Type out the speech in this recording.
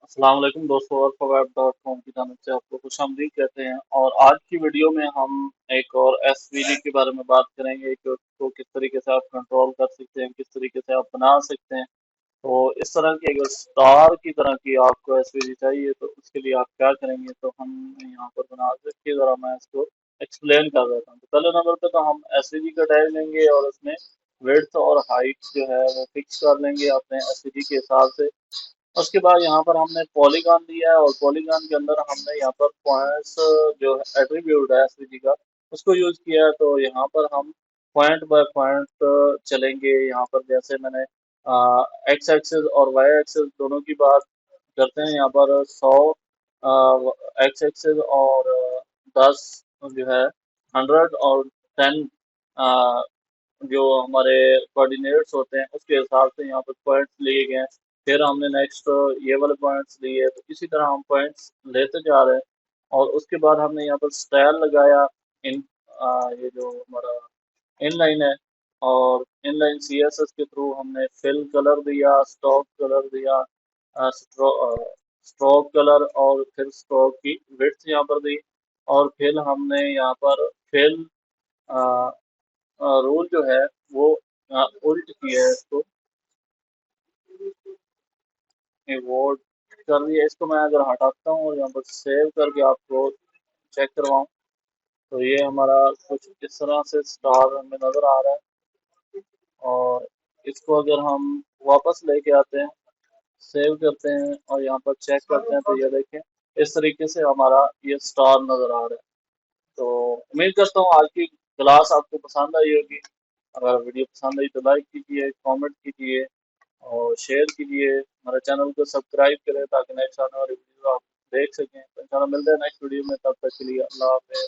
अस्सलाम वालेकुम दोस्तों, ArfaWeb.com की जानिब से आपको खुशामदीद कहते हैं। और आज की वीडियो में हम एक और एसवीजी के बारे में बात करेंगे कि उसको किस तरीके से आप कंट्रोल कर सकते हैं, किस तरीके से आप बना सकते हैं। तो इस तरह की अगर स्टार की तरह की आपको एसवीजी चाहिए तो उसके लिए आप क्या करेंगे, तो हम यहाँ पर बना सकते, ज़रा मैं इसको एक्सप्लेन कर देता हूँ। तो पहले नंबर पे तो हम एसवीजी का टैग लेंगे और उसमें विड्थ और हाइट जो है वो फिक्स कर लेंगे अपने एसवीजी के हिसाब से। उसके बाद यहाँ पर हमने पॉलीगॉन दिया है और पॉलीगॉन के अंदर हमने यहाँ पर पॉइंट्स जो एट्रीब्यूट है एसवीजी का उसको यूज किया है। तो यहाँ पर हम पॉइंट बाय पॉइंट चलेंगे। यहाँ पर जैसे मैंने एक्स एक्सिस और वाई एक्सिस दोनों की बात करते हैं। यहाँ पर 100 एक्स एक्सिस और 10 जो है 100 और 10 जो हमारे कोऑर्डिनेट्स होते हैं उसके हिसाब से यहाँ पर पॉइंट्स लिए गए हैं। फिर हमने नेक्स्ट ये वाले पॉइंट्स लिए, तो इसी तरह हम पॉइंट्स लेते जा रहे हैं। और उसके बाद हमने यहाँ पर स्टाइल लगाया। इन ये जो हमारा इनलाइन है, और इनलाइन सीएसएस के थ्रू हमने फिल कलर दिया, स्ट्रोक कलर दिया, स्ट्रोक कलर, और फिर स्ट्रोक की विड्थ यहाँ पर दी। और फिर हमने यहाँ पर फिल रूल जो है वो उल्ट किया है इसको, वोट कर दिया। इसको मैं अगर हटाता हूँ और यहाँ पर सेव करके आपको चेक करवाऊँ, तो ये हमारा कुछ इस तरह से स्टार हमें नज़र आ रहा है। और इसको अगर हम वापस लेके आते हैं, सेव करते हैं और यहाँ पर चेक करते हैं, तो ये देखें इस तरीके से हमारा ये स्टार नज़र आ रहा है। तो उम्मीद करता हूँ आज की क्लास आपको पसंद आई होगी। अगर वीडियो पसंद आई तो लाइक कीजिए, कमेंट कीजिए और शेयर कीजिए। हमारे चैनल को सब्सक्राइब करें ताकि नेक्स्ट आने वाली वीडियो आप देख सकें। तो इंशाल्लाह मिलते हैं नेक्स्ट वीडियो में, तब तक के लिए अल्लाह हाफ़िज़।